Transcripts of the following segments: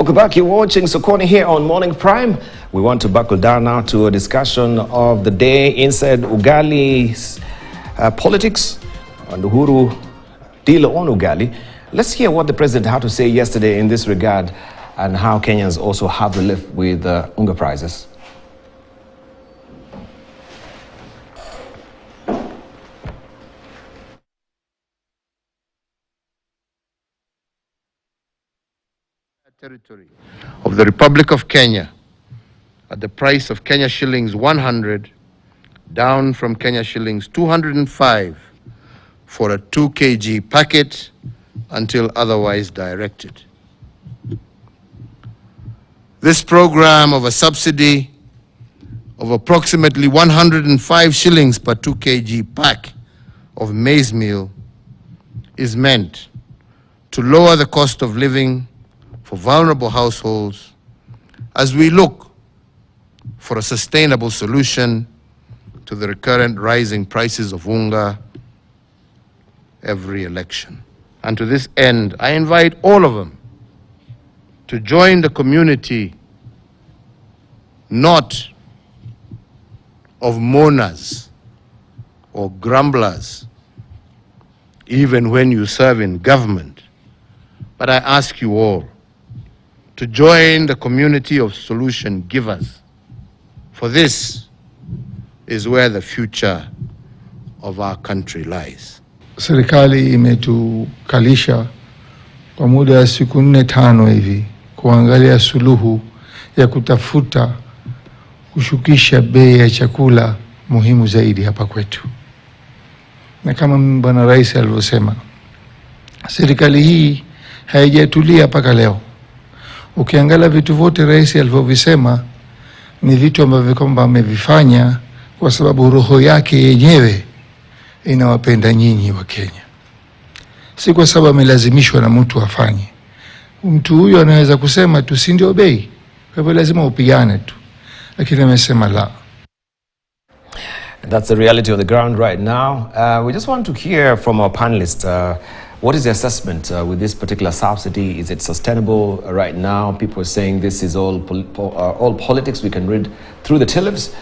Welcome back. You're watching Sokoni here on Morning Prime. We want to buckle down now to a discussion of the day inside Ugali's politics and Uhuru deal on Ugali. Let's hear what the president had to say yesterday in this regard and how Kenyans also have to live with unga prices. Territory of the Republic of Kenya at the price of Kenya shillings 100, down from Kenya shillings 205 for a 2 kg packet until otherwise directed. This program of a subsidy of approximately 105 shillings per 2 kg pack of maize meal is meant to lower the cost of living for vulnerable households as we look for a sustainable solution to the recurrent rising prices of unga every election. And to this end, I invite all of them to join the community not of mourners or grumblers, even when you serve in government, but I ask you all to join the community of solution givers, for this is where the future of our country lies. Serikali imetukalisha kwa muda ya siku 4-5 hivi kuangalia suluhu ya kutafuta kushukisha bei ya chakula muhimu zaidi hapa kwetu. Na kama Bwana Rais alivyosema, serikali hii haijatulia mpaka leo. Ukiangalia vitu vyote Rais alivyovisema ni vitu ambavyo kwamba amevifanya kwa sababu roho yake yenyewe inawapenda nyinyi wa Kenya. Si kwa sababu amelazimishwa na mtu afanye. Mtu huyo anaweza kusema tu si ndio bei, kwa hivyo lazima upigane tu. Lakini amesema la. That's the reality on the ground right now. We just want to hear from our panelists. What is the assessment with this particular subsidy? Is it sustainable right now? People are saying this is all politics. We can read through the tea leaves.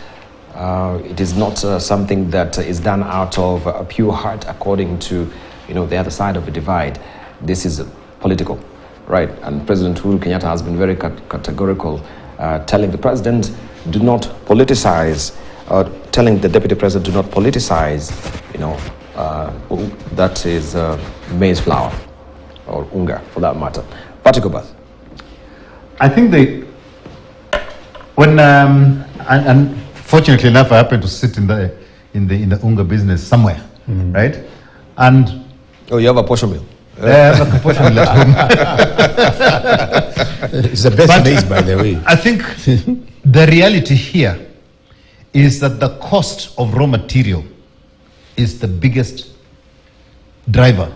It is not something that is done out of a pure heart, according to the other side of the divide. This is political, right? And President Uhuru Kenyatta has been very categorical, telling the president, do not politicize, telling the deputy president, do not politicize, that is maize flour or unga for that matter. Patikobath. I think and fortunately enough, I happen to sit in the unga business somewhere, right? And you have a portion meal. I have a portion meal at home. It's the best maize, by the way. I think the reality here is that the cost of raw material is the biggest driver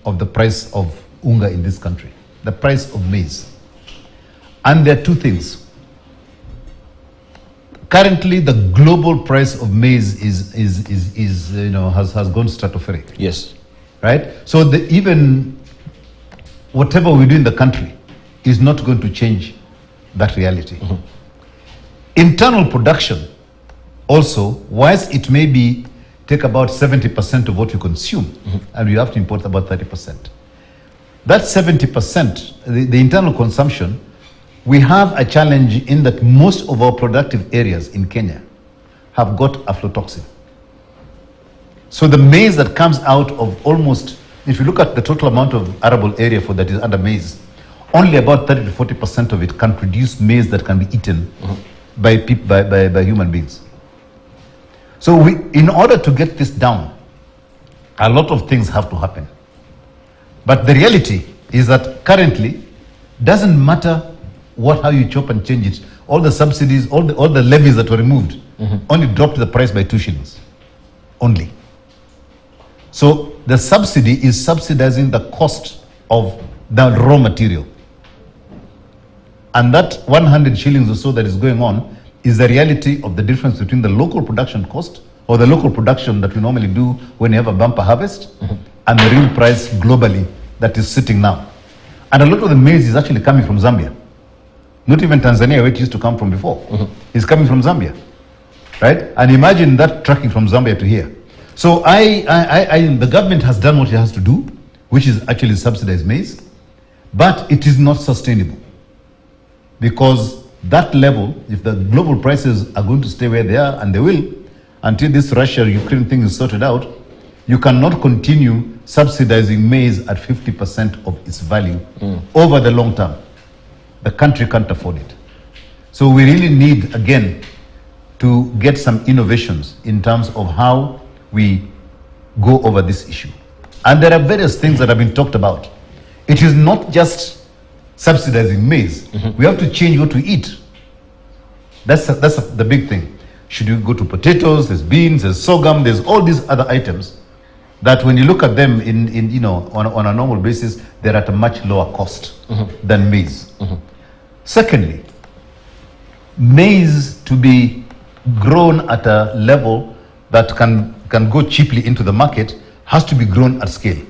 of the price of unga in this country, the price of maize. And there are two things. Currently, the global price of maize has gone stratospheric. Yes. Right? So even whatever we do in the country is not going to change that reality. Mm-hmm. Internal production also, whilst it may be take about 70% of what you consume, mm-hmm. and you have to import about 30%. That 70%, the internal consumption, we have a challenge in that most of our productive areas in Kenya have got aflatoxin. So the maize that comes out of almost, if you look at the total amount of arable area for that is under maize, only about 30 to 40% of it can produce maize that can be eaten mm-hmm. by human beings. So in order to get this down, a lot of things have to happen. But the reality is that currently, doesn't matter how you chop and change it, all the subsidies, all the levies that were removed, mm-hmm. only dropped the price by 2 shillings, only. So the subsidy is subsidizing the cost of the raw material. And that 100 shillings or so that is going on is the reality of the difference between the local production cost or the local production that we normally do when you have a bumper harvest mm-hmm. and the real price globally that is sitting now. And a lot of the maize is actually coming from Zambia. Not even Tanzania, where it used to come from before. It's coming from Zambia, right? And imagine that trucking from Zambia to here. So the government has done what it has to do, which is actually subsidize maize, but it is not sustainable. Because that level, if the global prices are going to stay where they are, and they will, until this Russia-Ukraine thing is sorted out, you cannot continue subsidizing maize at 50% of its value over the long term. The country can't afford it. So we really need, again, to get some innovations in terms of how we go over this issue. And there are various things that have been talked about. It is not just subsidizing maize. We have to change what we eat. That's the big thing. Should you go to potatoes, there's beans, there's sorghum, there's all these other items that when you look at them on a normal basis, they're at a much lower cost than maize. Secondly, maize to be grown at a level that can go cheaply into the market has to be grown at scale.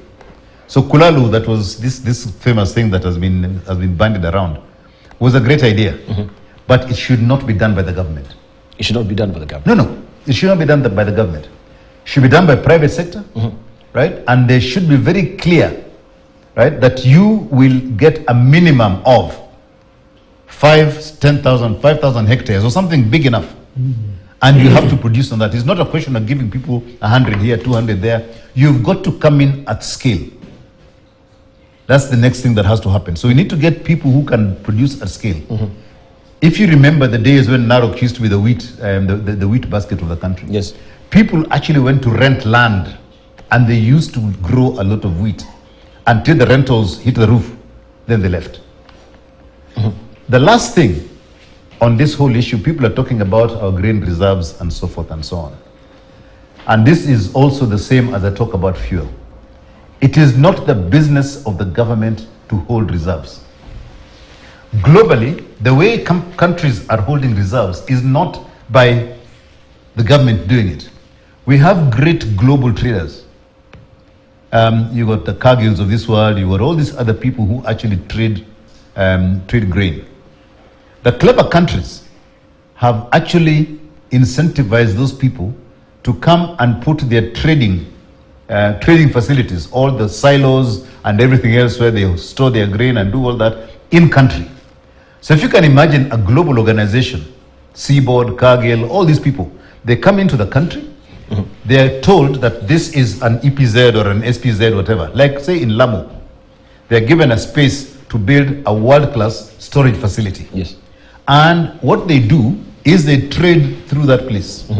So Kulalu, that was this famous thing that has been bandied around, was a great idea, but it should not be done by the government. It should not be done by the government. No, it should not be done by the government. It should be done by private sector, right? And they should be very clear, right, that you will get a minimum of 5,000 hectares or something big enough. And you have to produce on that. It's not a question of giving people 100 here, 200 there. You've got to come in at scale. That's the next thing that has to happen. So we need to get people who can produce at scale. If you remember the days when Narok used to be the wheat basket of the country. Yes. People actually went to rent land and they used to grow a lot of wheat until the rentals hit the roof. Then they left. The last thing on this whole issue, people are talking about our grain reserves and so forth and so on. And this is also the same as I talk about fuel. It is not the business of the government to hold reserves. Globally, the way countries are holding reserves is not by the government doing it. We have great global traders. You got the Cargills of this world, you got all these other people who actually trade grain. The clever countries have actually incentivized those people to come and put their trading facilities, all the silos and everything else where they store their grain and do all that in country. So if you can imagine a global organization, Seaboard, Cargill, all these people, they come into the country, they are told that this is an EPZ or an SPZ, whatever. Like say in Lamu, they are given a space to build a world-class storage facility. Yes. And what they do is they trade through that place.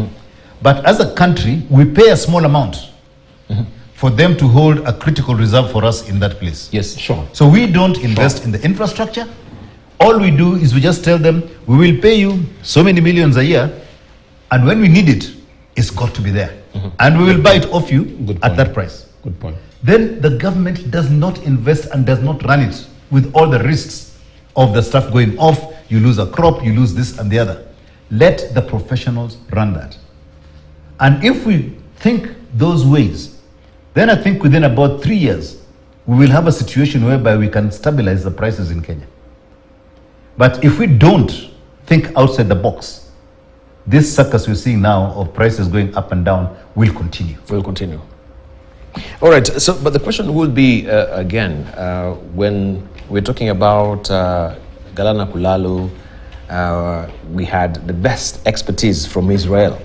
But as a country, we pay a small amount for them to hold a critical reserve for us in that place. Yes, sure. So we don't invest in the infrastructure. All we do is we just tell them, we will pay you so many millions a year, and when we need it, it's got to be there. And we will buy it off you at that price. Good point. Then the government does not invest and does not run it with all the risks of the stuff going off. You lose a crop, you lose this and the other. Let the professionals run that. And if we think those ways, then I think within about 3 years, we will have a situation whereby we can stabilize the prices in Kenya. But if we don't think outside the box, this circus we're seeing now of prices going up and down will continue. Will continue. All right. So, but the question will be again when we're talking about Galana Kulalu, we had the best expertise from Israel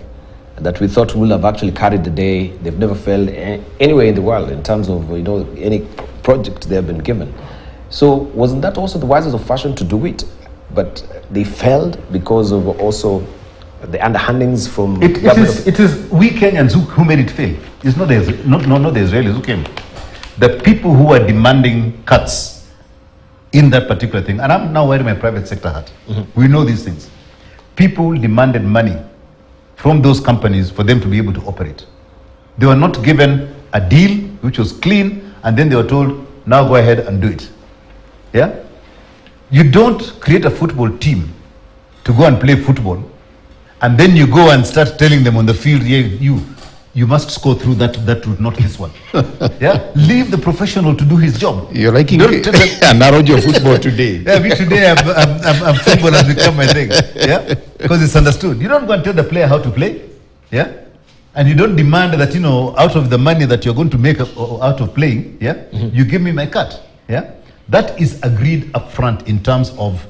that we thought would have actually carried the day. They've never failed anywhere in the world in terms of any project they have been given. So wasn't that also the wisest of fashion to do it? But they failed because of also the underhandings from it is we Kenyans who made it fail. It's not the Israelis who came. The people who are demanding cuts in that particular thing, and I'm now wearing my private sector hat. We know these things. People demanded money from those companies for them to be able to operate. They were not given a deal which was clean, and then they were told, now go ahead and do it. Yeah? You don't create a football team to go and play football, and then you go and start telling them on the field, yeah, you must score through that route, not this one. Yeah, leave the professional to do his job. You're liking analogy of football today. Yeah, me today, football has become my thing. Yeah, because it's understood. You don't go and tell the player how to play. Yeah, and you don't demand that, you know, out of the money that you're going to make out of playing. Yeah, you give me my cut. Yeah, that is agreed up front in terms of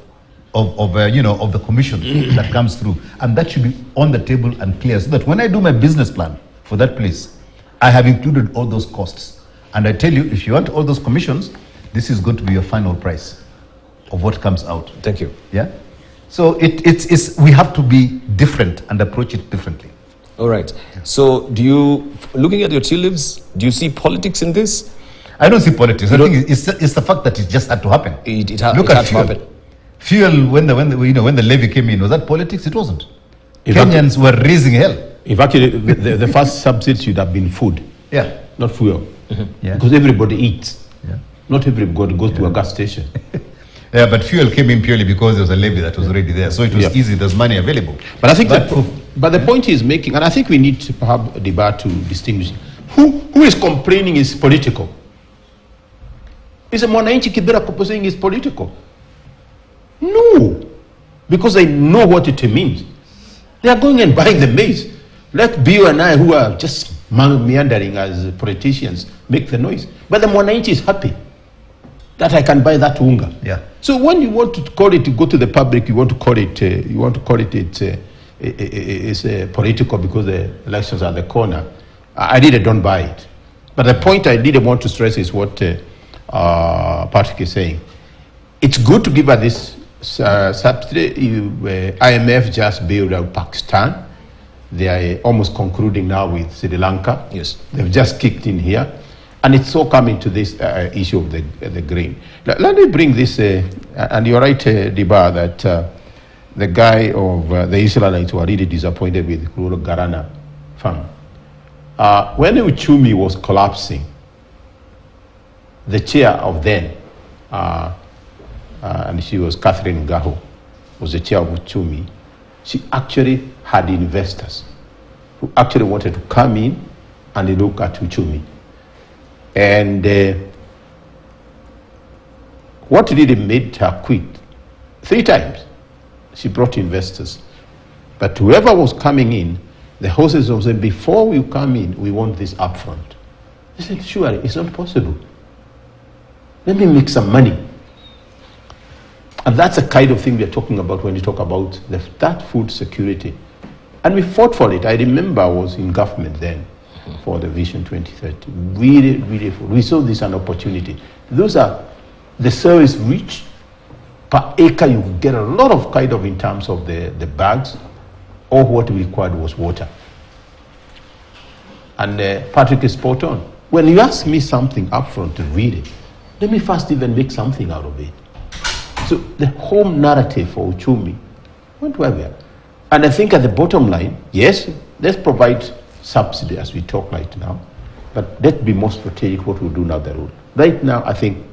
the commission that comes through, and that should be on the table and clear, so that when I do my business plan for that place, I have included all those costs. And I tell you, if you want all those commissions, this is going to be your final price of what comes out. Thank you. Yeah. So we have to be different and approach it differently. All right. So looking at your tea leaves, do you see politics in this? I don't see politics. I think it's the fact that it just had to happen. Look at fuel. Fuel, when the levy came in, was that politics? It wasn't. Kenyans were raising hell. If actually the first subsidy should have been food, yeah, not fuel, yeah, because everybody eats. Yeah. Not everybody goes to a gas station. Yeah, but fuel came in purely because there was a levy that was already there, so it was easy. There's money available. But I think but the point he's making, and I think we need to have a debate to distinguish who is complaining is political. Is a Mwananchi Kibera saying is political? No, because they know what it means. They are going and buying the maize. Let Bill and I, who are just meandering as politicians, make the noise. But the Mwananchi is happy that I can buy that unga. Yeah. So when you want to call it, to go to the public, you want to call it it's political because the elections are the corner. I really don't buy it. But the point I really want to stress is what Patrick is saying. It's good to give her this subsidy. IMF just bailed out Pakistan. They are almost concluding now with Sri Lanka. Yes. They've just kicked in here. And it's all coming to this issue of the grain. Let me bring this, and you're right, Diba, that the guy of the Israelites were really disappointed with Kuru Garana farm. When Uchumi was collapsing, the chair of then, and she was Catherine Gaho, was the chair of Uchumi. She actually had investors who actually wanted to come in and look at Uchumi. And what really made her quit? 3 times she brought investors. But whoever was coming in, the horses were saying, before we come in, we want this upfront. They said, sure, it's not possible. Let me make some money. And that's the kind of thing we are talking about when you talk about that food security. And we fought for it. I remember I was in government then for the Vision 2030. Really, we saw this as an opportunity. Those are the service rich. Per acre, you get a lot of in terms of the bags. All what we required was water. And Patrick is spot on. When you ask me something upfront to read it, let me first even make something out of it. So the whole narrative for Uchumi went where we are. And I think at the bottom line, yes, let's provide subsidy as we talk right now, but let's be more strategic what we'll do now the road. Right now, I think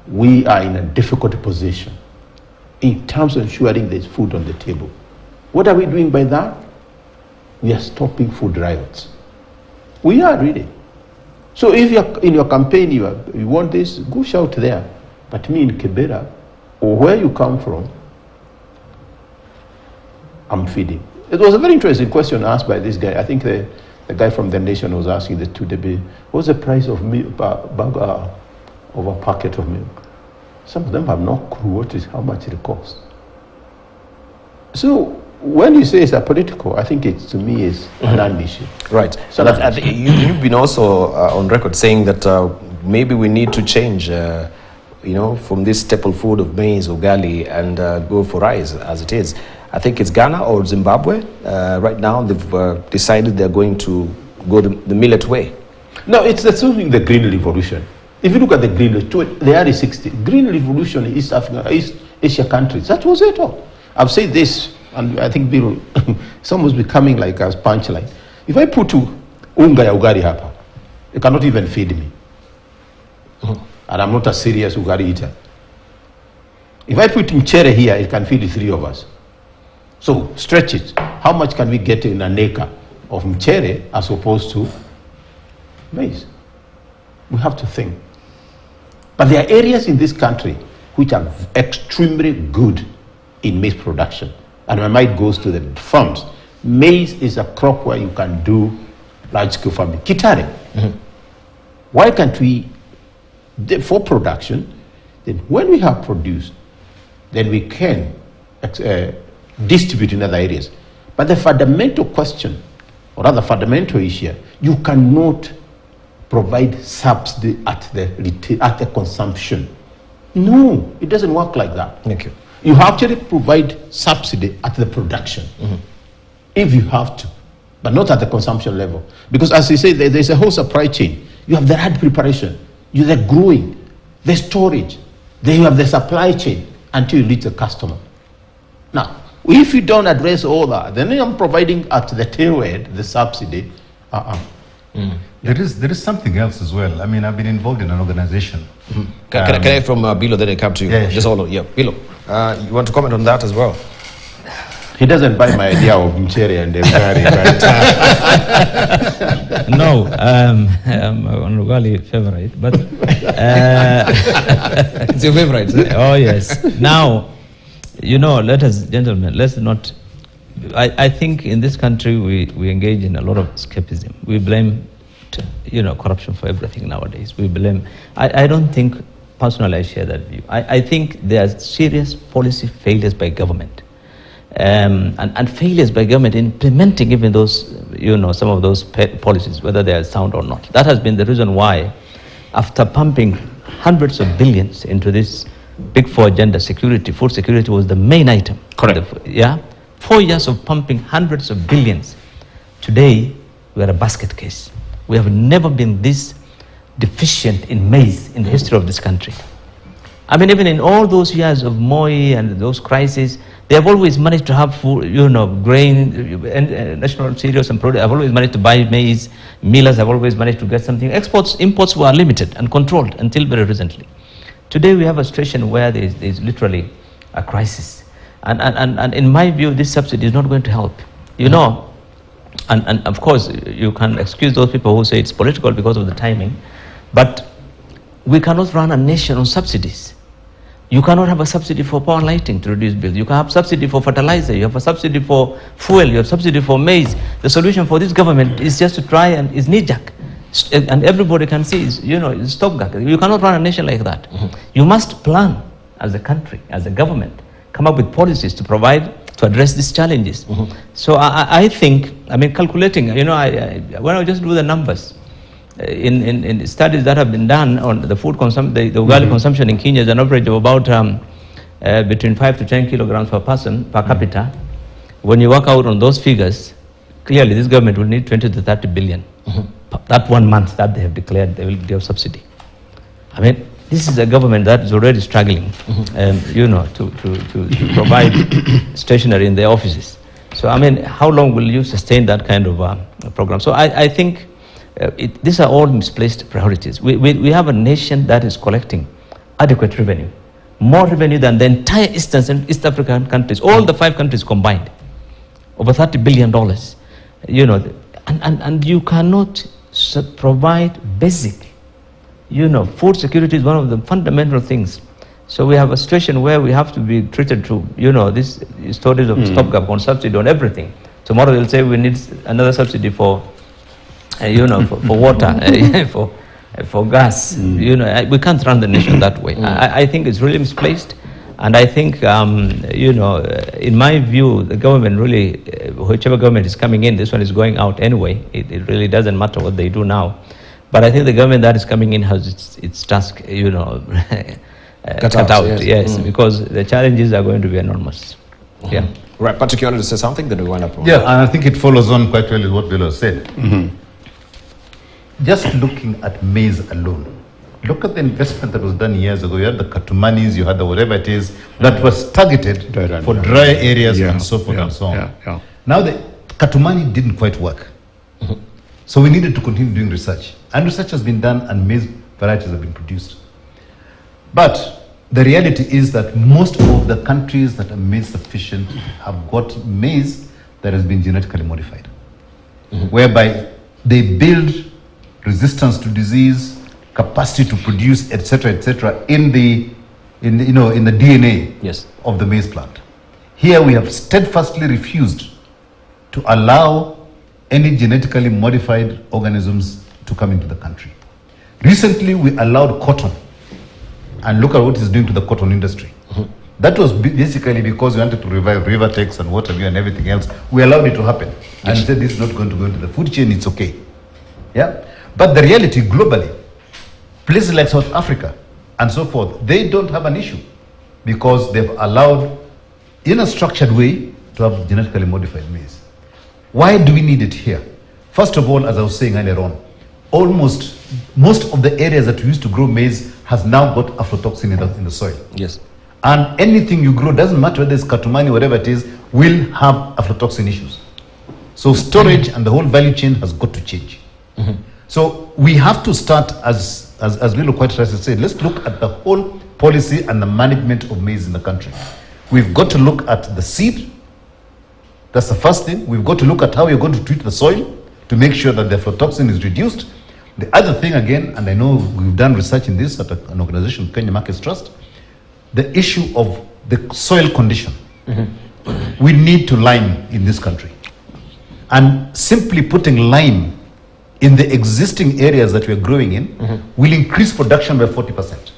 we are in a difficult position in terms of ensuring there's food on the table. What are we doing by that? We are stopping food riots. We are really. So if you're in your campaign, you want this, go shout there. But me in Kibera, or where you come from, I'm feeding. It was a very interesting question asked by this guy. I think the guy from The Nation was asking the two debate, what's the price of milk, of a packet of milk? Some of them have no clue how much it costs. So when you say it's a political, I think to me is a non-issue. Right. So you've been also on record saying that maybe we need to change from this staple food of maize, ugali, and go for rice as it is. I think it's Ghana or Zimbabwe. Right now, they've decided they're going to go the millet way. No, it's assuming the Green Revolution. If you look at the Green Revolution, the early 60s, Green Revolution in East Africa, East Asia countries, that was it all. I've said this, and I think it's almost becoming like a punchline. If I put unga ya ugali hapa, it cannot even feed me. And I'm not a serious ugali eater. If I put mchere here, it can feed the 3 of us. So stretch it. How much can we get in an acre of mchere as opposed to maize. We have to think. But there are areas in this country which are extremely good in maize production. And my mind goes to the farms. Maize is a crop where you can do large-scale farming. Kitare. Why can't we, for production, then when we have produced, then we can distribute in other areas. But the fundamental question, or rather fundamental issue, you cannot provide subsidy at the consumption. No, it doesn't work like that. Thank you. You actually provide subsidy at the production, if you have to, but not at the consumption level. Because as you say, there's a whole supply chain. You have the right preparation, you have the growing, the storage, then you have the supply chain until you reach the customer. Now, if you don't address all that, then I'm providing at the tail end the subsidy. There is something else as well. I mean, I've been involved in an organization. Can I from Bilo, then I come to you? Yeah, Just all, yeah, Bilo. You want to comment on that as well? He doesn't buy my idea of mchere and ugali, right? No, I'm an ugali favorite, but It's your favorite. oh yes. Now, you know, gentlemen, let's not. I think in this country we engage in a lot of escapism. We blame, corruption for everything nowadays. We blame. I don't think, personally, I share that view. I think there are serious policy failures by government. And failures by government in implementing even those, some of those policies, whether they are sound or not. That has been the reason why, after pumping hundreds of billions into this big four agenda, food security was the main item. Correct. 4 years of pumping hundreds of billions. Today, we are a basket case. We have never been this deficient in maize in the history of this country. I mean, even in all those years of Moi and those crises, they have always managed to have food, grain, national cereals and produce. Have always managed to buy maize. Millers have always managed to get something. Imports were limited and controlled until very recently. Today we have a situation where there is literally a crisis. And in my view, this subsidy is not going to help. And of course, you can excuse those people who say it's political because of the timing, but we cannot run a nation on subsidies. You cannot have a subsidy for power lighting to reduce bills. You can have subsidy for fertilizer. You have a subsidy for fuel. You have subsidy for maize. The solution for this government is just to try and is knee-jerk. And everybody can see, is stopgap. You cannot run a nation like that. You must plan as a country, as a government, come up with policies to address these challenges. So I think, calculating, when I just do the numbers, in studies that have been done on the food consumption, the ugali consumption in Kenya is an average of about between 5 to 10 kilograms per person per capita. When you work out on those figures, clearly this government will need 20 to 30 billion. That 1 month that they have declared they will give subsidy. This is a government that is already struggling, to provide stationery in their offices. So, how long will you sustain that kind of program? So, I think these are all misplaced priorities. We have a nation that is collecting adequate revenue, more revenue than the entire Eastern and East African countries, all the 5 countries combined, over $30 billion. And you cannot provide basic. Food security is one of the fundamental things. So we have a situation where we have to be treated to, these stories of stopgap on subsidy on everything. Tomorrow they'll say we need another subsidy for, for water, for gas. We can't run the nation that way. I think it's really misplaced. And I think, in my view, the government really, whichever government is coming in, this one is going out anyway. It really doesn't matter what they do now. But I think the government that is coming in has its task, cut out. Yes, because the challenges are going to be enormous. Yeah. Right, Patrick, you wanted to say something, then we wind up. Yeah, and I think it follows on quite well with what Bilo said. Just looking at maize alone, look at the investment that was done years ago. You had the Katumanis, you had the whatever it is, that was targeted for dry areas and so forth and so on. Now the Katumani didn't quite work. So we needed to continue doing research. And research has been done and maize varieties have been produced. But the reality is that most of the countries that are maize sufficient have got maize that has been genetically modified. whereby they build resistance to disease, capacity to produce, etc., in the DNA Yes. of the maize plant. Here we have steadfastly refused to allow any genetically modified organisms to come into the country. Recently, we allowed cotton, and look at what it's doing to the cotton industry. That was basically because we wanted to revive Rivertex and Waterview and everything else. We allowed it to happen, and said this is not going to go into the food chain. It's okay, yeah. But the reality globally, places like South Africa and so forth, they don't have an issue because they've allowed, in a structured way, to have genetically modified maize. Why do we need it here? First of all, as I was saying earlier on, most of the areas that we used to grow maize has now got aflatoxin in the soil. Yes. And anything you grow, doesn't matter whether it's katumani, whatever it is, will have aflatoxin issues. So storage and the whole value chain has got to change. So we have to start, as Lilo quite rightly said, let's look at the whole policy and the management of maize in the country. We've got to look at the seed. That's the first thing. We've got to look at how we're going to treat the soil to make sure that the aflatoxin is reduced. The other thing again, and I know we've done research in this at an organization, Kenya Markets Trust, the issue of the soil condition. We need to lime in this country. And simply putting lime in the existing areas that we're growing in will increase production by 40%.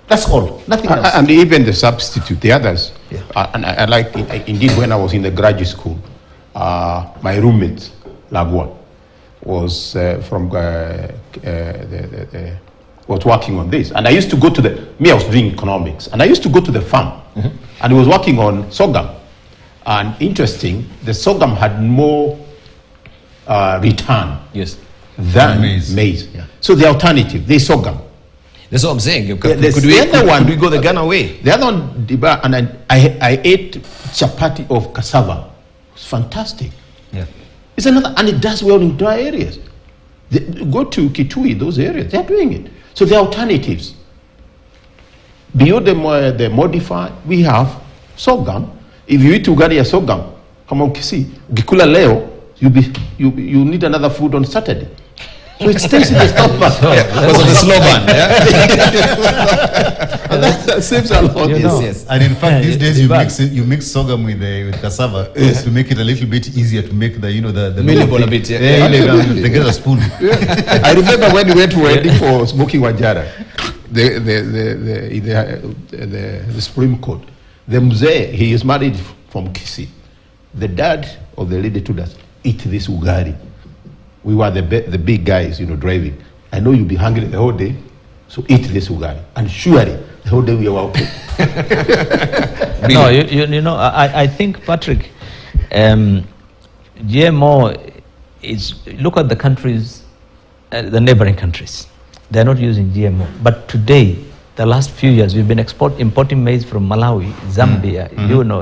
That's all, nothing else. And even the substitute, the others. Yeah. And I like, indeed, when I was in the graduate school, my roommate, Lagua, was was working on this. And I used to go to I was doing economics, and I used to go to the farm, and he was working on sorghum. And interesting, the sorghum had more return than maize. Yeah. So the alternative, they sorghum. That's what I'm saying. Could we go the Ghana way? The other one, and I ate chapati of cassava. It's fantastic. Yeah. It's another, and it does well in dry areas. Go to Kitui, those areas, they're doing it. So the alternatives. Beyond the modified, we have sorghum. If you eat ugali ya sorghum, kama ukisi, ukikula leo, you need another food on Saturday. So it stays in the stomach. Because of the slow burn. And that saves a lot. Yes. And in fact, these days you mix sorghum with cassava to make it a little bit easier to make the Millable a bit. They get a spoon. I remember when we went to wedding for smoking wajara, the Supreme Court, the mzee, he is married from Kisii. The dad of the lady told us, eat this ugali. We were the big guys, driving. I know you'll be hungry the whole day, so eat this ugali. And surely, the whole day we are okay. No, I think, Patrick, GMO is, look at the countries, the neighboring countries. They're not using GMO. But today, the last few years, we've been importing maize from Malawi, Zambia,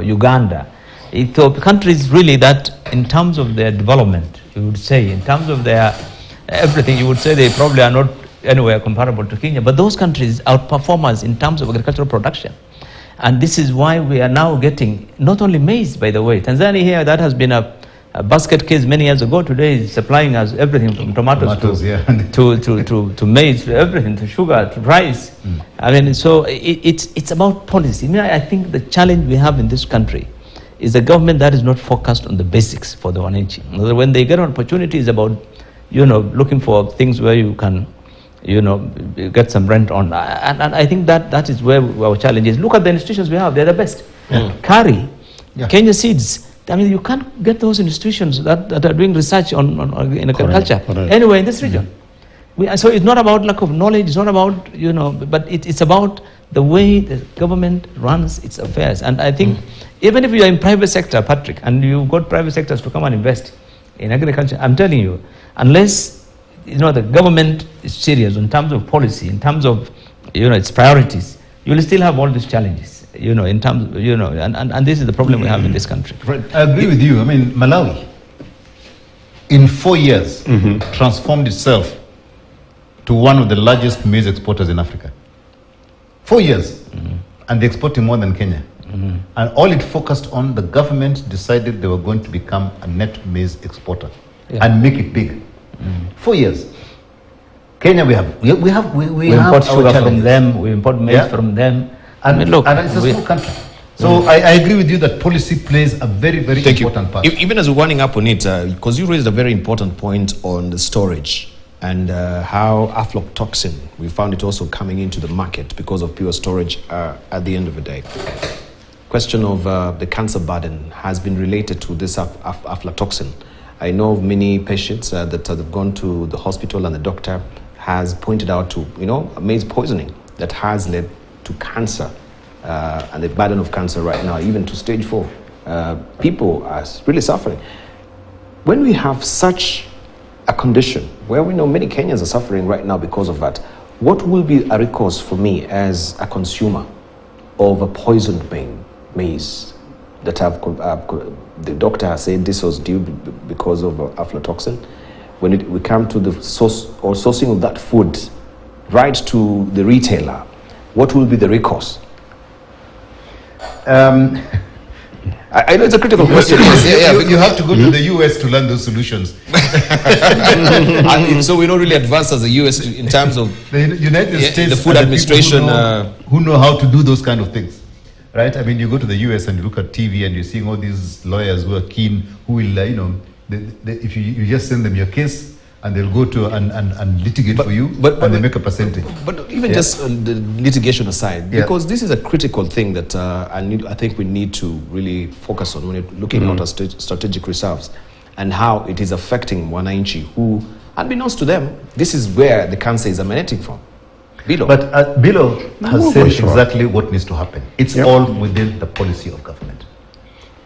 Uganda, Ethiopia, countries really that, in terms of their development, you would say, in terms of their everything, you would say they probably are not anywhere comparable to Kenya. But those countries outperform us in terms of agricultural production. And this is why we are now getting not only maize, by the way. Tanzania here, that has been a basket case many years ago. Today is supplying us everything from tomatoes to maize, to everything, to sugar, to rice. I mean, so it's about policy. I think the challenge we have in this country is a government that is not focused on the basics for the wananchi. When they get an opportunity, it's about, looking for things where you can, get some rent on. And I think that is where our challenge is. Look at the institutions we have; they're the best. Kari, Kenya Seeds. I mean, you can't get those institutions that are doing research in agriculture anywhere in this region. So it's not about lack of knowledge. It's not about but it's about the way the government runs its affairs. And I think even if you are in private sector, Patrick, and you've got private sectors to come and invest in agriculture, I'm telling you, unless the government is serious in terms of policy, in terms of its priorities, you will still have all these challenges. In terms, and this is the problem we have in this country. Right. I agree with you. I mean, Malawi, in 4 years, transformed itself to one of the largest maize exporters in Africa. 4 years, and they're exporting more than Kenya. And all it focused on, the government decided they were going to become a net maize exporter. and make it big. 4 years. Kenya, we have import sugar from them, we import maize from them. And, I mean, look, and it's a small country. So I agree with you that policy plays a very, very important part. Even as we're winding up on it, because you raised a very important point on the storage and how aflatoxin, we found it also coming into the market because of pure storage at the end of the day. Question of the cancer burden has been related to this aflatoxin. I know of many patients that have gone to the hospital and the doctor has pointed out to, maize poisoning that has led to cancer and the burden of cancer right now, even to stage 4. People are really suffering. When we have such a condition where we know many Kenyans are suffering right now because of that, what will be a recourse for me as a consumer of a poisoned maize that the doctor has said this was due because of aflatoxin? When we come to the source or sourcing of that food right to the retailer, what will be the recourse? I know it's a critical question. You have to go to the US to learn those solutions. So we don't really advance as the US in terms of the United States, the food administration, who know how to do those kind of things, right? I mean, you go to the US and you look at TV and you're seeing all these lawyers who are keen, who will, if you just send them your case, and they'll go to and litigate for you, and they make a percentage. But even just the litigation aside, because this is a critical thing that I think we need to really focus on when you're looking at our strategic reserves and how it is affecting wananchi who, unbeknownst to them, this is where the cancer is emanating from. Bilo. But Bilo has said exactly what needs to happen. It's all within the policy of government.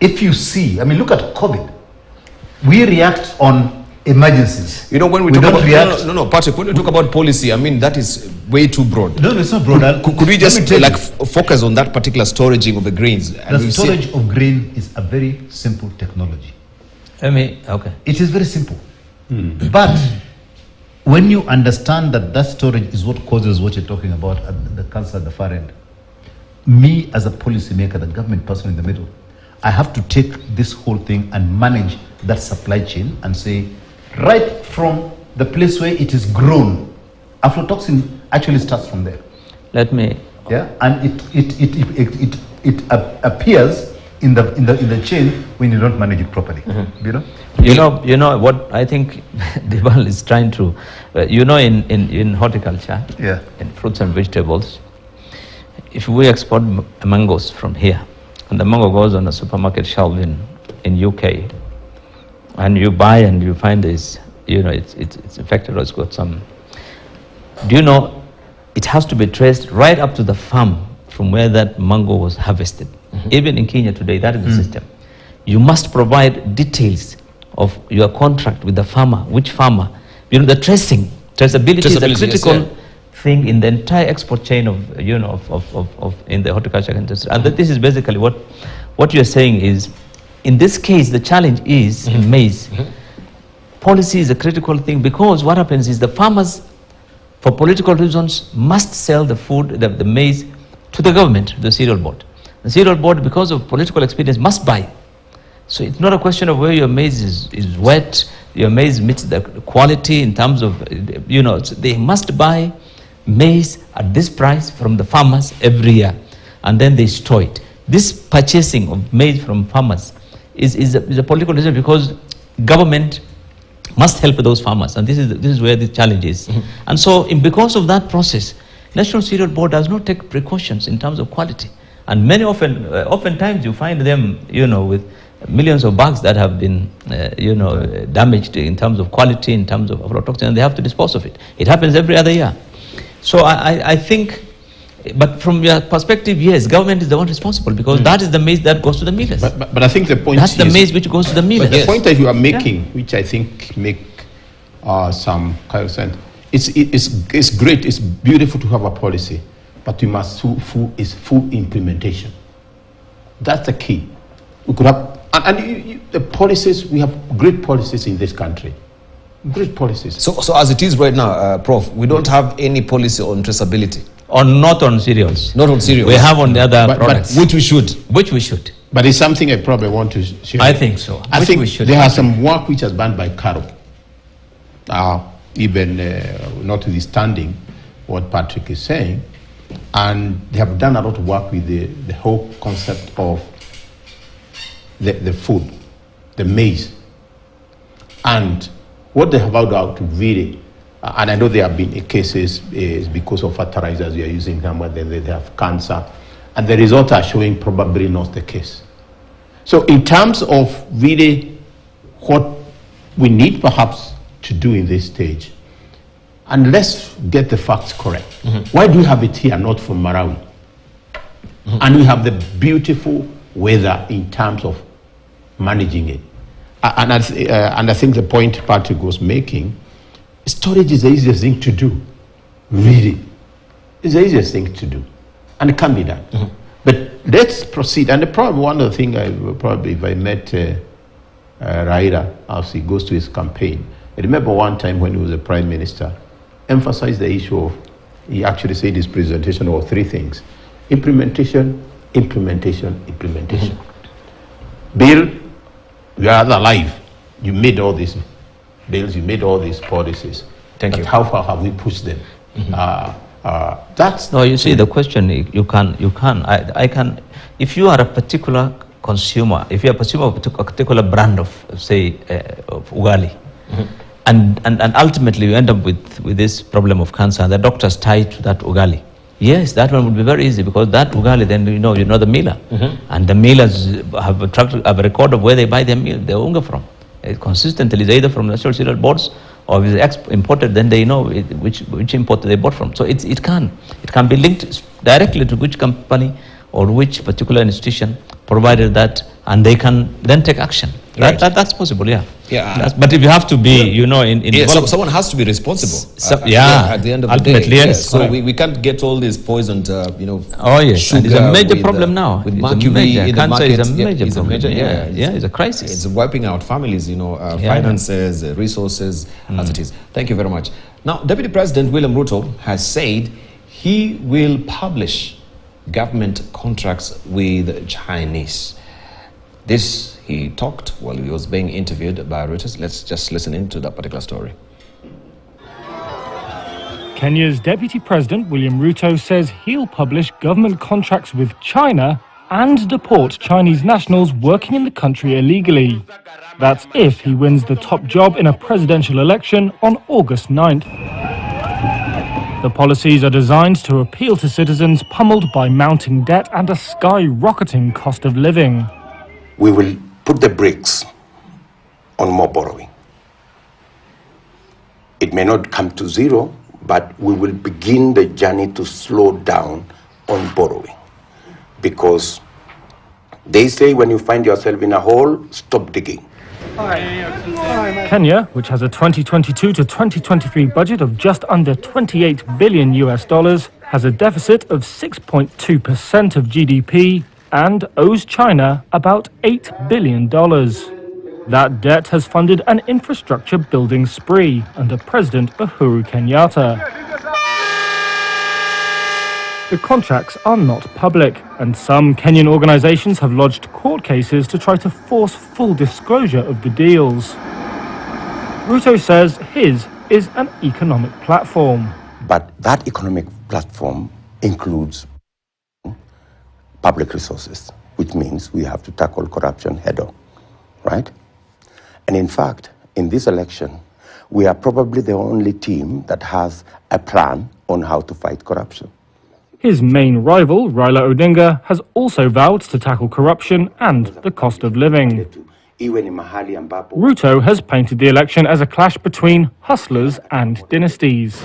If you see, I mean, look at COVID. We react on emergencies. When we talk about Patrick, when we talk about policy, I mean that is way too broad. No, it's not broad. Could we just focus on that particular storaging of the grains? The storage of grain is a very simple technology. Okay. It is very simple. But when you understand that storage is what causes what you're talking about, the cancer at the far end, me as a policymaker, the government person in the middle, I have to take this whole thing and manage that supply chain and say, right from the place where it is grown, aflatoxin actually starts from there. And it appears in the chain when you don't manage it properly. You know what I think Dibal is trying to, in horticulture, in fruits and vegetables, if we export mangoes from here, and the mango goes on a supermarket shelf in UK, and you buy and you find this, it's infected or it's got some. Do you know, it has to be traced right up to the farm from where that mango was harvested. Even in Kenya today, that is the system. You must provide details of your contract with the farmer, which farmer. The traceability is a critical thing in the entire export chain of in the horticulture industry. And this is basically what you're saying is, in this case, the challenge is in maize. Policy is a critical thing, because what happens is the farmers, for political reasons, must sell the food, the maize, to the government, the cereal board. The cereal board, because of political experience, must buy. So it's not a question of where your maize is wet, your maize meets the quality in terms of, they must buy maize at this price from the farmers every year, and then they store it. This purchasing of maize from farmers is a political decision, because government must help those farmers, and this is where the challenge is. And so, because of that process, National Cereal Board does not take precautions in terms of quality, and oftentimes you find them, with millions of bags that have been, damaged in terms of quality, in terms of aflatoxin, and they have to dispose of it. It happens every other year. So I think, but from your perspective, yes, government is the one responsible, because that is the maize that goes to the millers. But I think the point that's the maize which goes to the millers. But the point that you are making, which I think make some kind of sense, it's great, it's beautiful to have a policy, but you must full implementation. That's the key. We could have, the policies, we have great policies in this country. Great policies. So as it is right now, Prof, we don't have any policy on traceability. Or not on cereals. Not on cereals. We have on the other products. Which we should. Which we should. But it's something I probably want to share. I think so. I Which think we should. there are some work which has been done by Caro. Even notwithstanding what Patrick is saying, and they have done a lot of work with the whole concept of the food, the maize, and what they have found out really, and I know there have been cases is because of fertilizers we are using them, where they have cancer, and the results are showing probably not the case. So in terms of really what we need perhaps to do in this stage, and let's get the facts correct. Why do we have it here, not from Malawi? And we have the beautiful weather in terms of managing it. And I think the point Patrick was making, storage is the easiest thing to do, really. It's the easiest thing to do, and it can be done. But let's proceed. And probably one of the things if I met Raila as he goes to his campaign, I remember one time when he was a prime minister, emphasized the issue of, he actually said his presentation of three things: implementation, implementation, implementation. Bill, you are alive. You made all these bills, you made all these policies. Thank you. How far have we pushed them? That's no. You see, the question you can. I can. If you are a particular consumer, if you are a consumer of a particular brand of, say, of ugali, and ultimately you end up with this problem of cancer, and the doctor's tied to that ugali. Yes, that one would be very easy, because that ugali, then you know the miller, and the millers have a record of where they buy their unga from. Consistently, it's either from national cereal boards, or if it's imported, then they know which import they bought from. So it can be linked directly to which company or which particular institution provided that, and they can then take action. Right. That's possible, yeah. Yeah. But if you have to be, so someone has to be responsible. At the end of ultimately, the day. yes. So we can't get all these poisoned, Oh yes, sugar and it's a major with, problem now. With It's mercury in the cancer market. is a major problem. Yeah, It's a crisis. It's wiping out families, finances, resources, as it is. Thank you very much. Now, Deputy President William Ruto has said he will publish government contracts with Chinese. This he talked while he was being interviewed by Reuters. Let's just listen into that particular story. Kenya's Deputy President William Ruto says he'll publish government contracts with China and deport Chinese nationals working in the country illegally. That's if he wins the top job in a presidential election on August 9th. The policies are designed to appeal to citizens pummeled by mounting debt and a skyrocketing cost of living. We will put the brakes on more borrowing. It may not come to zero, but we will begin the journey to slow down on borrowing. Because they say when you find yourself in a hole, stop digging. Kenya, which has a 2022 to 2023 budget of just under $28 billion, has a deficit of 6.2% of GDP and owes China about $8 billion. That debt has funded an infrastructure building spree under President Uhuru Kenyatta. The contracts are not public, and some Kenyan organizations have lodged court cases to try to force full disclosure of the deals. Ruto says his is an economic platform. But that economic platform includes public resources, which means we have to tackle corruption head on, right? And in fact, in this election, we are probably the only team that has a plan on how to fight corruption. His main rival, Raila Odinga, has also vowed to tackle corruption and the cost of living. Ruto has painted the election as a clash between hustlers and dynasties.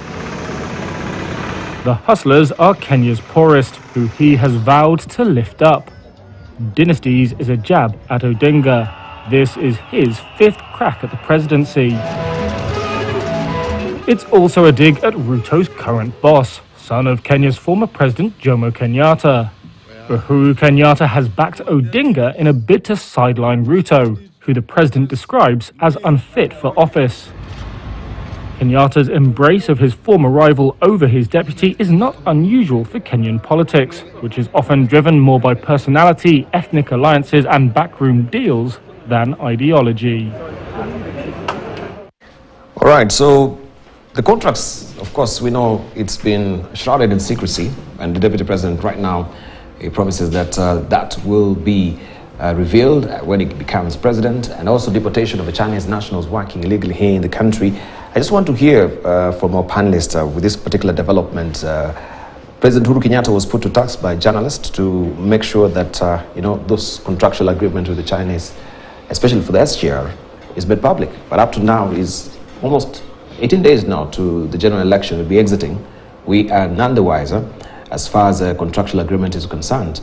The hustlers are Kenya's poorest, who he has vowed to lift up. Dynasties is a jab at Odinga. This is his fifth crack at the presidency. It's also a dig at Ruto's current boss, son of Kenya's former president Jomo Kenyatta. Uhuru Kenyatta has backed Odinga in a bid to sideline Ruto, who the president describes as unfit for office. Kenyatta's embrace of his former rival over his deputy is not unusual for Kenyan politics, which is often driven more by personality, ethnic alliances and backroom deals than ideology. All right, so the contracts, of course, we know it's been shrouded in secrecy, and the Deputy President right now, he promises that that will be revealed when he becomes president, and also deportation of the Chinese nationals working illegally here in the country. I just want to hear from our panelists with this particular development. President Uhuru Kenyatta was put to task by journalists to make sure that those contractual agreements with the Chinese, especially for the SGR, is made public. But up to now is almost 18 days now to the general election. Will be exiting. We are none the wiser as far as a contractual agreement is concerned.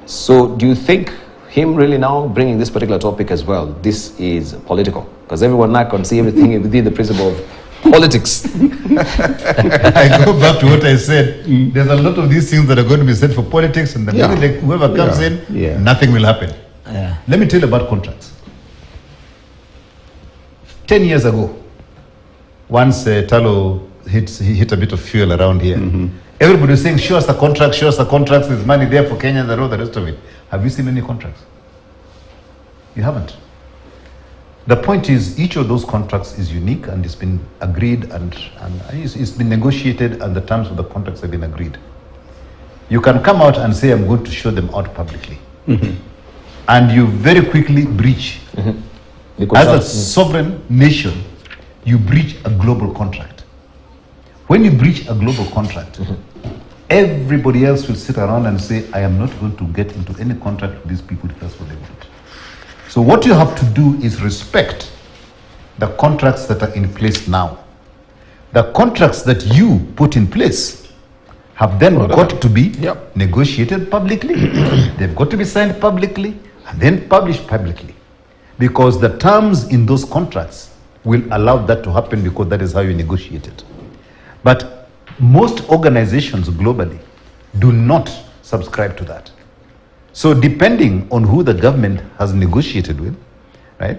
So do you think him really now bringing this particular topic as well, this is political? Because everyone now can see everything within the principle of politics. I go back to what I said. There's a lot of these things that are going to be said for politics, and whoever comes in, nothing will happen. Let me tell you about contracts. 10 years ago, once Talo hit a bit of fuel around here, everybody was saying, show us the contracts, there's money there for Kenya and all the rest of it. Have you seen any contracts? You haven't. The point is, each of those contracts is unique, and it's been agreed and it's been negotiated, and the terms of the contracts have been agreed. You can come out and say, I'm going to show them out publicly. And you very quickly breach. As a sovereign nation, you breach a global contract. When you breach a global contract, everybody else will sit around and say, I am not going to get into any contract with these people if that's what they want. So what you have to do is respect the contracts that are in place now. The contracts that you put in place have then got to be negotiated publicly. They've got to be signed publicly and then published publicly. Because the terms in those contracts will allow that to happen, because that is how you negotiate it. But most organizations globally do not subscribe to that. So depending on who the government has negotiated with, right,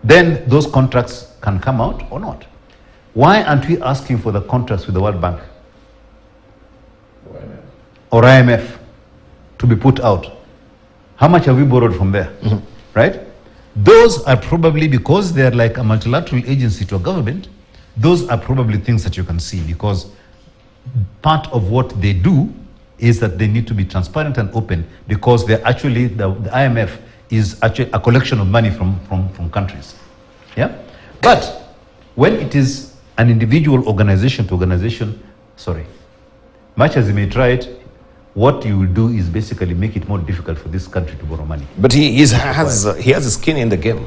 then those contracts can come out or not. Why aren't we asking for the contracts with the World Bank or IMF to be put out? How much have we borrowed from there, right? Those are probably, because they're like a multilateral agency to a government, those are probably things that you can see, because part of what they do is that they need to be transparent and open, because they're actually, the IMF is actually a collection of money from countries. Yeah? But when it is an individual organization to organization, much as you may try it, what you will do is basically make it more difficult for this country to borrow money. But he has a skin in the game.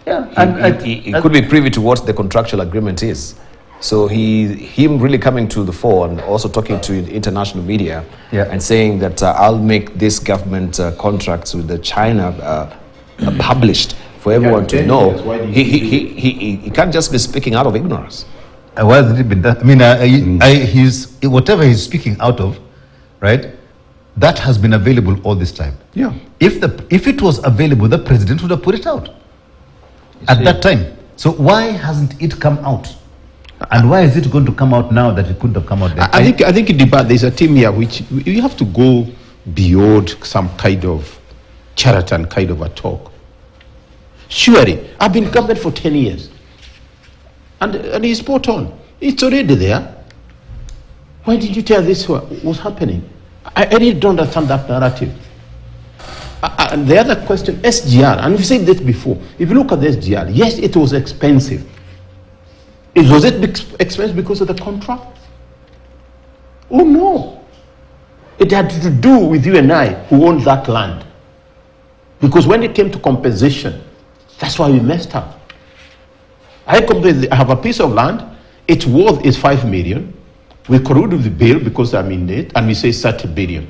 Yeah, he could be privy to what the contractual agreement is. So him really coming to the fore and also talking to international media and saying that I'll make this government contracts with the China published for everyone to know. He can't just be speaking out of ignorance. Why has it been done? I mean, whatever he's speaking out of, right? That has been available all this time. Yeah. If it was available, the president would have put it out at that time. So why hasn't it come out? And why is it going to come out now that it couldn't have come out then? I think in debate there's a team here which you have to go beyond some kind of charlatan kind of a talk. Surely, I've been government for 10 years. And he's spot on. It's already there. Why did you tell this what's happening? I really don't understand that narrative. And the other question, SGR, and we've said this before. If you look at the SGR, yes, it was expensive. Was it expensive because of the contract? Oh no. It had to do with you and I who owned that land. Because when it came to compensation, that's why we messed up. I have a piece of land, its worth is 5 million. We corrode with the bill because I'm in it, and we say 30 million.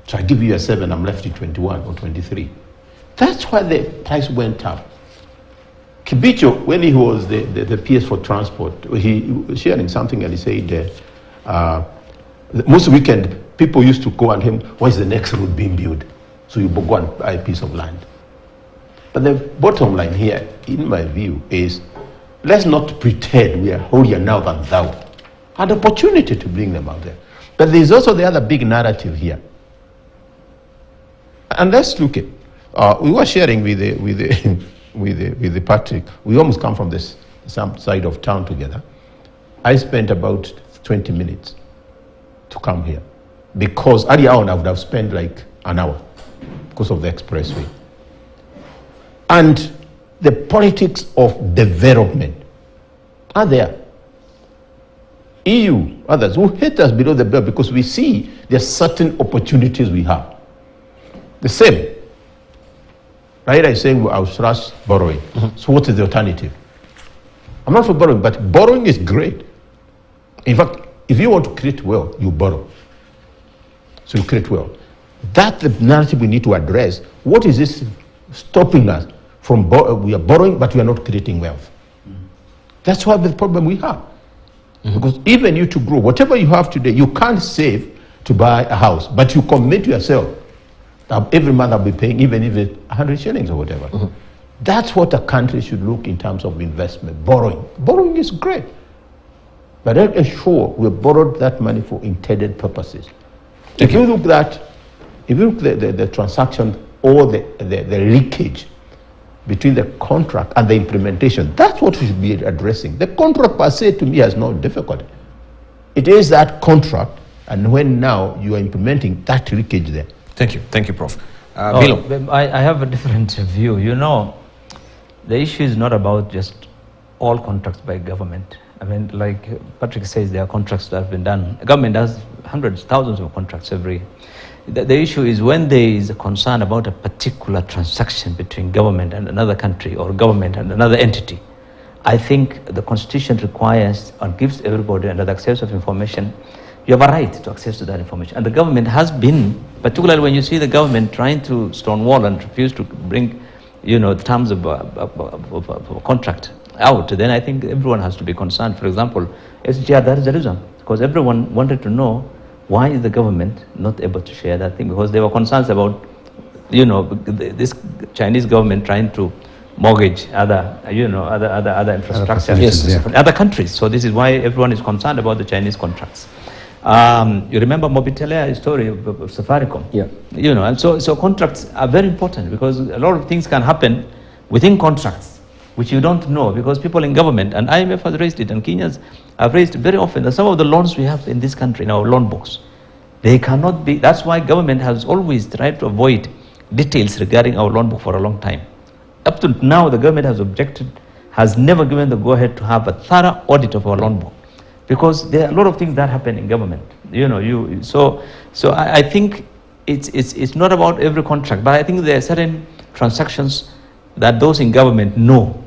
So I give you a 7, I'm left with 21 or 23. That's why the price went up. Kibicho, when he was the PS for transport, he was sharing something and he said, most weekend, people used to go and him, where's the next road being built? So you go and buy a piece of land. But the bottom line here, in my view, is let's not pretend we are holier now than thou. Had opportunity to bring them out there. But there's also the other big narrative here. And let's look at, we were sharing with the Patrick. We almost come from this some side of town together. I spent about 20 minutes to come here because earlier on I would have spent like an hour because of the expressway. And the politics of development are there. EU, others who hate us below the belt because we see there are certain opportunities we have. The same. Right, I'm saying I'll slash borrowing. So what is the alternative? I'm not for borrowing, but borrowing is great. In fact, if you want to create wealth, you borrow. So you create wealth. That's the narrative we need to address. What is this stopping us from we are borrowing, but we are not creating wealth? That's what the problem we have. Because even you to grow, whatever you have today, you can't save to buy a house, but you commit yourself that every month I'll be paying, even if it's 100 shillings or whatever. That's what a country should look in terms of investment. Borrowing. Borrowing is great. But let's ensure we borrowed that money for intended purposes. If you look at the transaction or the leakage between the contract and the implementation, that's what we should be addressing. The contract per se to me has no difficulty. It is that contract, and when now you are implementing that leakage there. Thank you, Prof. I have a different view. You know, the issue is not about just all contracts by government. I mean, like Patrick says, there are contracts that have been done. The government does hundreds, thousands of contracts every year. The issue is when there is a concern about a particular transaction between government and another country or government and another entity. I think the Constitution requires or gives everybody under the access of information. You have a right to access to that information. And the government has been, particularly when you see the government trying to stonewall and refuse to bring, you know, the terms of a contract out, then I think everyone has to be concerned. For example, SGR, that is the reason. Because everyone wanted to know why is the government not able to share that thing? Because there were concerns about, you know, this Chinese government trying to mortgage other infrastructure in other countries. So this is why everyone is concerned about the Chinese contracts. You remember Mobitelea story of Safaricom? Yeah. You know, and so contracts are very important because a lot of things can happen within contracts which you don't know, because people in government, and IMF has raised it, and Kenyans have raised it very often, that some of the loans we have in this country, in our loan books, they cannot be, that's why government has always tried to avoid details regarding our loan book for a long time. Up to now, the government has objected, has never given the go-ahead to have a thorough audit of our loan book, because there are a lot of things that happen in government. You know, so I think it's not about every contract, but I think there are certain transactions that those in government know,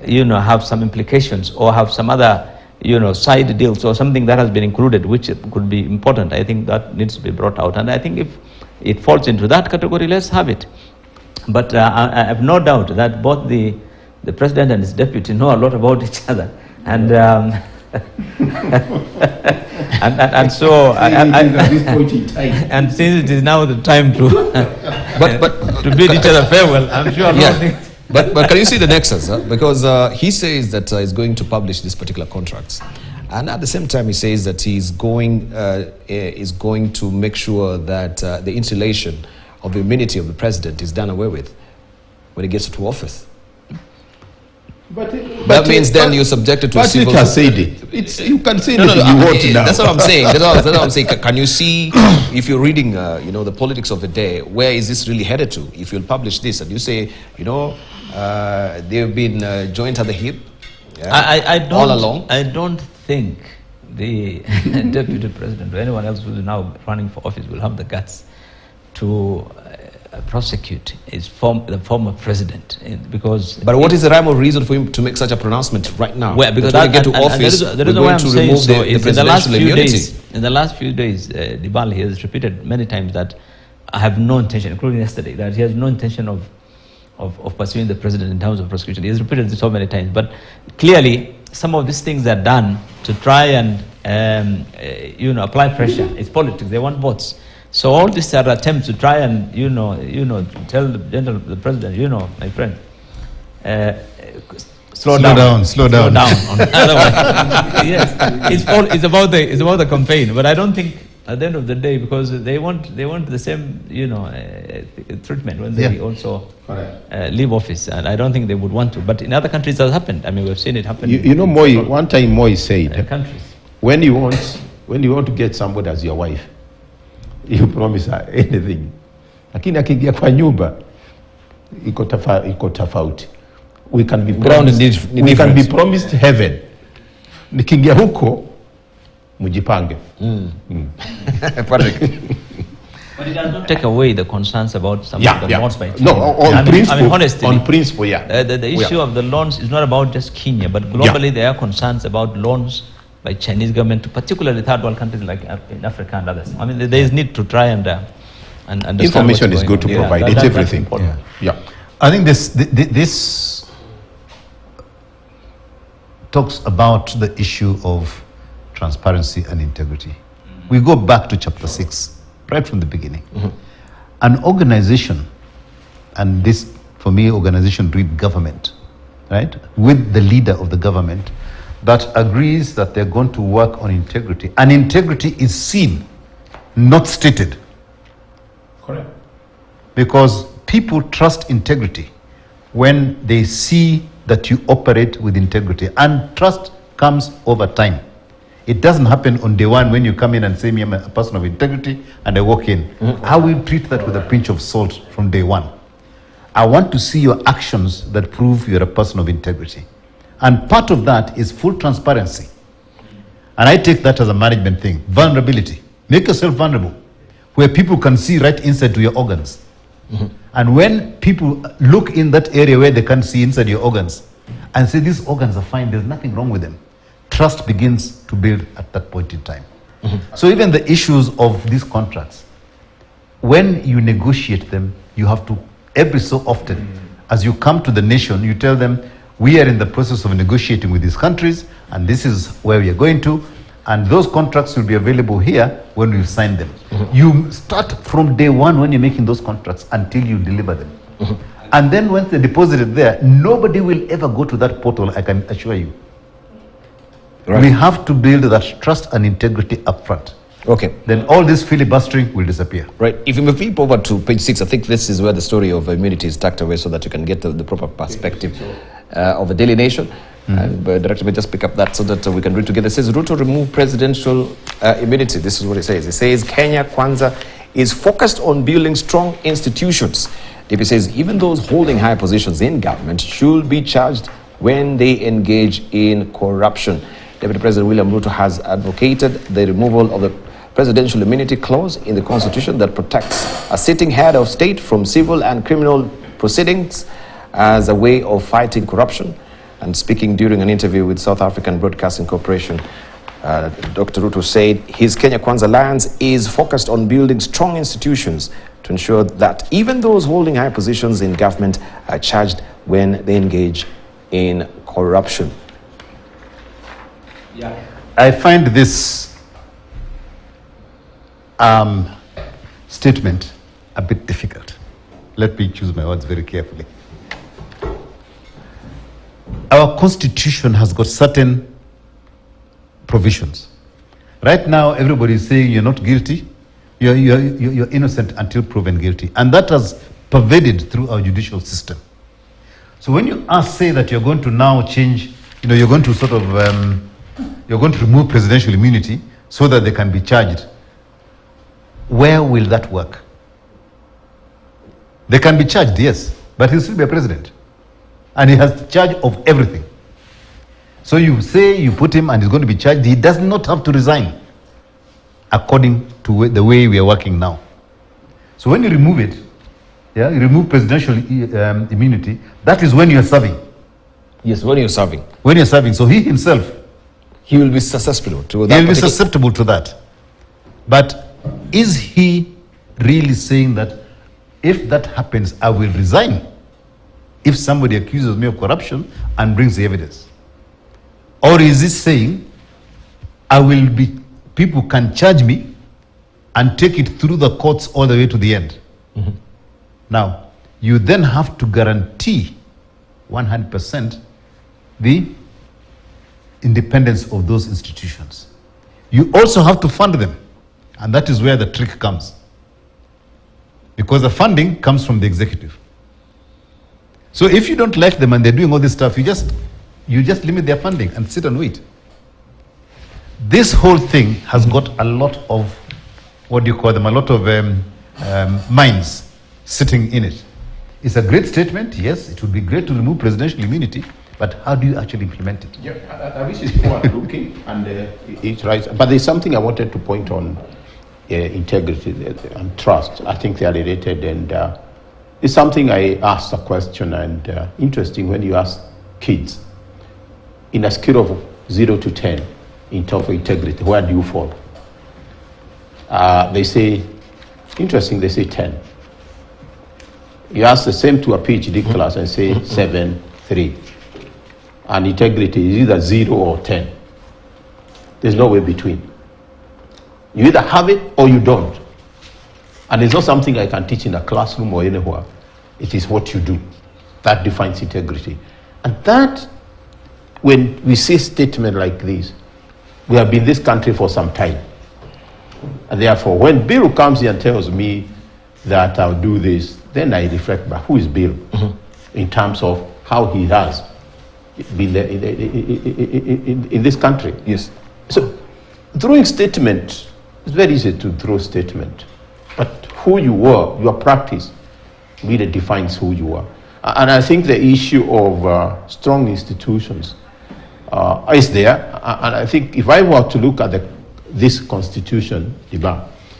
you know, have some implications or have some other, you know, side deals or something that has been included which could be important. I think that needs to be brought out, and I think if it falls into that category, let's have it. But I have no doubt that both the president and his deputy know a lot about each other, and and so and since it is now the time to to bid each other farewell, I'm sure a lot of things. But can you see the nexus? Because he says that he's going to publish these particular contracts, and at the same time he says that he's going to make sure that the installation of the immunity of the president is done away with when he gets to office. But that means then you're subjected to civil. Patrick has said it. You can say anything you want now. That's what I'm saying. That's what I'm saying. Can you see, if you're reading, you know, the politics of the day, where is this really headed to? If you'll publish this and you say, you know, they've been joined at the hip, all along. I don't think the deputy president or anyone else who is now running for office will have the guts to prosecute the former president, because. But what is the rhyme or reason for him to make such a pronouncement right now? Well, because when we get to office, we're going to remove the presidential immunity. In the last few days, Dibal, he has repeated many times that I have no intention, including yesterday, that he has no intention of pursuing the president in terms of prosecution. He has repeated this so many times. But clearly, some of these things are done to try and you know, apply pressure. It's politics. They want votes. So all these are attempts to try and you know tell the president, you know, my friend, slow down. Otherwise, yes, it's about the campaign. But I don't think at the end of the day, because they want the same treatment when they also leave office, and I don't think they would want to. But in other countries, that happened. I mean, we've seen it happen. You know, Moi. One time, Moi said, countries. when you want to get somebody as your wife, you promise her anything. Lakini akiingia kwa nyumba iko tofauti. We can be promised heaven. Nikiingia huko mujipange. But it does not take away the concerns about some of the loans by Kenya. No, on honestly, principle, yeah. The issue of the loans is not about just Kenya, but globally there are concerns about loans by Chinese government to particularly third world countries like in Africa and others. I mean, there is need to try and understand. Information is good to provide. It's everything. Yeah. I think this talks about the issue of transparency and integrity. We go back to chapter 6, right from the beginning. An organization, and this, for me, organization read government, right? With the leader of the government that agrees that they're going to work on integrity. And integrity is seen, not stated. Correct. Because people trust integrity when they see that you operate with integrity. And trust comes over time. It doesn't happen on day one when you come in and say, I'm a person of integrity, and I walk in. I will treat that with a pinch of salt from day one. I want to see your actions that prove you're a person of integrity. And part of that is full transparency. And I take that as a management thing. Vulnerability. Make yourself vulnerable, where people can see right inside to your organs. And when people look in that area where they can see inside your organs and say, these organs are fine, there's nothing wrong with them, trust begins to build at that point in time. So even the issues of these contracts, when you negotiate them, you have to, every so often, as you come to the nation, you tell them, we are in the process of negotiating with these countries, and this is where we are going to, and those contracts will be available here when we sign them. You start from day one when you're making those contracts until you deliver them. And then once they're deposited there, nobody will ever go to that portal, I can assure you. Right. We have to build that trust and integrity up front. Okay. Then all this filibustering will disappear. Right. If you flip over to page 6, I think this is where the story of immunity is tucked away so that you can get the proper perspective of the Daily Nation. Director may just pick up that so that we can read together. It says, Ruto remove presidential immunity. This is what it says. It says, Kenya Kwanza is focused on building strong institutions. DP says, even those holding high positions in government should be charged when they engage in corruption. Deputy President William Ruto has advocated the removal of the presidential immunity clause in the constitution that protects a sitting head of state from civil and criminal proceedings as a way of fighting corruption. And speaking during an interview with South African Broadcasting Corporation, Dr. Ruto said his Kenya Kwanza Alliance is focused on building strong institutions to ensure that even those holding high positions in government are charged when they engage in corruption. I find this statement a bit difficult. Let me choose my words very carefully. Our constitution has got certain provisions. Right now, everybody is saying you're not guilty, you're innocent until proven guilty. And that has pervaded through our judicial system. So when you say that you're going to now change, you're going to sort of, you're going to remove presidential immunity so that they can be charged, where will that work? They can be charged, yes, but he'll still be a president. And he has charge of everything. So you say you put him and he's going to be charged, he does not have to resign according to the way we are working now. So when you remove it, you remove presidential immunity, that is when you're serving. Yes, when you're serving. When you're serving. So he himself, he will be susceptible to that. He will be susceptible to that. But is he really saying that if that happens, I will resign if somebody accuses me of corruption and brings the evidence? Or is he saying, people can charge me and take it through the courts all the way to the end? Now, you then have to guarantee 100% the independence of those institutions. You also have to fund them. And that is where the trick comes. Because the funding comes from the executive. So if you don't like them and they're doing all this stuff, you just limit their funding and sit and wait. This whole thing has got a lot of, what do you call them, a lot of minds sitting in it. It's a great statement, yes, it would be great to remove presidential immunity, but how do you actually implement it? Yeah, I wish it's forward-looking, and it's right. But there's something I wanted to point on, integrity and trust. I think they are related, and it's something I asked a question, and interesting when you ask kids, in a scale of 0 to 10, in terms of integrity, where do you fall? They say, interesting, they say 10. You ask the same to a PhD class and say 7, 3. And integrity is either 0 or 10. There's no way between. You either have it or you don't. And it's not something I can teach in a classroom or anywhere. It is what you do. That defines integrity. And that, when we see a statement like this, we have been in this country for some time. And therefore, when Bill comes here and tells me that I'll do this, then I reflect back, who is Bill? In terms of how he has been there in this country. Yes. So, throwing statement, it's very easy to throw statement. But who you were, your practice, really defines who you are. And I think the issue of strong institutions is there. And I think if I were to look at this constitution,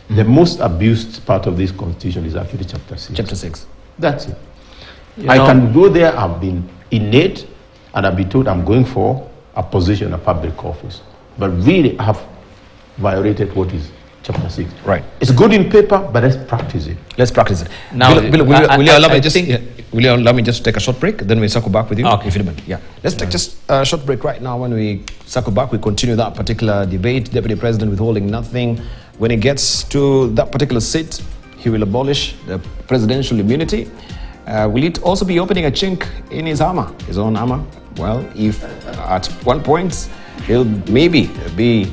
the most abused part of this constitution is actually chapter 6. Chapter 6. That's it. I can go there, I've been innate, and I've been told I'm going for a position of public office. But really, I have violated what is chapter 6. Right. It's good in paper, but let's practice it. Let's practice it. Now, Will you allow me just to take a short break? Then we circle back with you. Okay. If you don't mind. Yeah. Let's take just a short break right now. When we circle back, we continue that particular debate. Deputy President withholding nothing. When he gets to that particular seat, he will abolish the presidential immunity. Will it also be opening a chink in his armor, his own armor? Well, if at one point he'll maybe be